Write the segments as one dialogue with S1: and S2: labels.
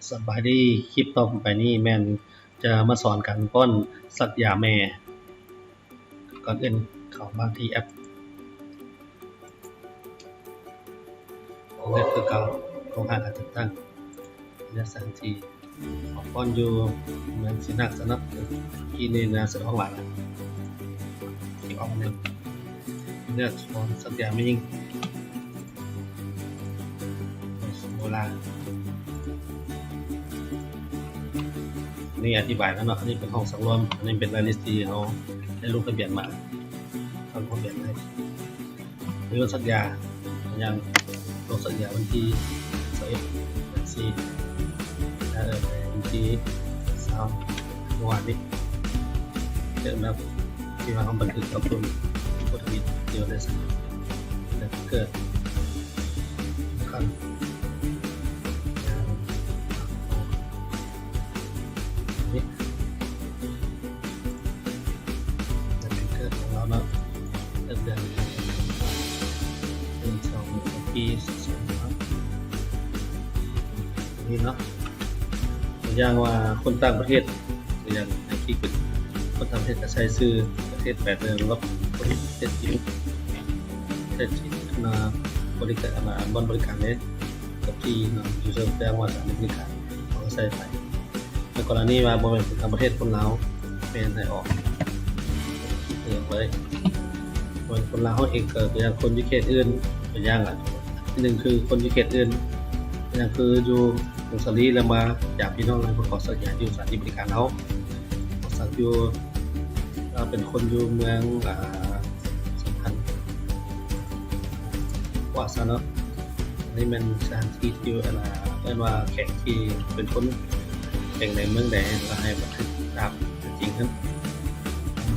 S1: สบายดีคลิปต่อไปนี้แม่นจะมาสอนการป้อนสัตว์ยาแม่ก่อนอื่นเข้ามาที่แอปเลือกตัวเก่าของหาการติดตั้งเลือกสังทีของป้อนอยู่เหมือนสินักสนับที่นี่นะสะท้องหลายที่ออกนึงเลือกสอนสัตว์ยาไม่ยิ่งโบราณนี่อธิบายแล้วเนาะอันนี้เป็นห้องสังรวมอันนี้เป็นรายลิสต์ที่เขาได้ลงทะเบียนมาทำทะเบียนให้มีรถสัญญาอย่างลงสัญญาวันที่21วันที่วันที่3เมื่อวานนี้เริ่มแล้วที่มาทำบันทึกกับคุณผู้ทะเบียนเดียวได้สักเกิดกันนี่เกิดของเราเนาะเดือน1 2 ปี2ครับนี่เนาะอย่างว่าคนต่างประเทศอย่างที่เป็นคนต่างประเทศก็ใช้ชื่อประเทศแบบเดิมลบประเทศจีนมาบริการมาบริการเนี่ยกับที่อยู่เชิงแปลงว่าสารบริการเขาใส่ไปในกรณีว่าบริเวณต่างประเทศคนลาวเป็นไทยออกเตือนไว้คนลาวเขาเองเกิดอย่างคนที่เขตอื่นเป็นอย่างอ่ะหนึ่งคือคนที่เขตอื่นอย่างคืออยู่ตรงสลีแล้วมาจากพี่น้องเลยขอสัญญาอยู่สถานที่บริการเขาสักอยู่เป็นคนอยู่เมืองสำคัญว่าซะเนาะนี่มันสถานที่ที่เรียกว่าแขกที่เป็นคนแข่งในเมืองแดงก็ให้บันทึกตามจริงครับ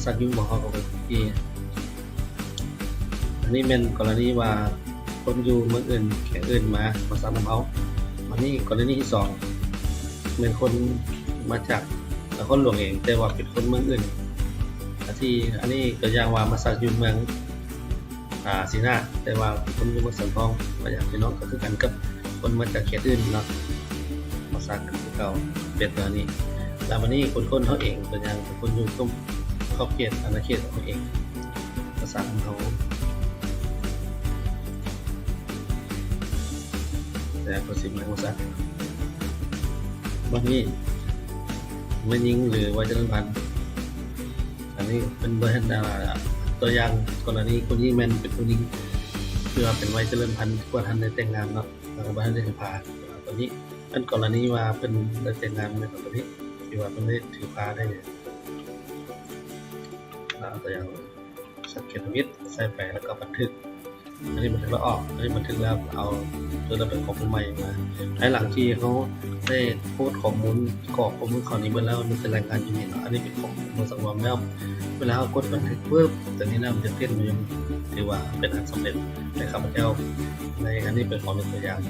S1: สักยุ่งบอกเขาก็เป็นที่อันนี้เป็นกรณีว่าคนอยู่เมืองอื่นแขกอื่นมาสร้างน้ำเขาอันนี้กรณีที่2เป็นคนมาจากนครหลวงเองแต่ว่าเป็นคนเมืองอื่นที่อันนี้ก็อย่างว่ามาสักอยู่เมืองศรีนาแต่ว่าคนอยู่เมืองสันทองมาจากพี่น้องก็คือกันกับคนมาจากเขตอื่นเนาะมาสักกันเก่าเป็นตัวนี้แล้ววันนี้คนเขาเองตัวอย่างคนอยู่ตรงขอบเขตอาณาเขตของเขาเองภาษาของเขาแต่ภาษาของสัตว์วันนี้ไม่ยิงหรือว่าจะต้องพันอันนี้เป็นเบอร์ตัวอย่างกรณีคนยิงแมนเป็นคนยิงเพื่อเป็นไว้เจริญพันธุ์กว่าท่านได้แต่งงานเนาะแล้วก็บ้านได้ถือพาตัวนี้เป็นกรณีว่าเป็นได้แต่งงานในตัวนี้ที่ว่าเป็นได้ถือพาได้ตัวอย่างสังเกตวิทย์ใส่ไปแล้วก็บันทึกอันนี้บันทึกแล้วออกอันนี้บันทึกแล้วเอาตัวเราเป็นข้อมูลใหม่มาภายหลังที่เขาได้พูดข้อมูลกรอกข้อมูลเขานี้เมื่อแล้วมันจะรายงานอยู่นี่เนาะอันนี้เป็นข้อมูลสังรวมแล้วเวลากดบันทึกปุ๊บตัวนี้นะมันจะเต้นมันถือว่าเป็นอันสำเร็จในข้าพเจ้าในอันนี้เป็นของตัวอย่าง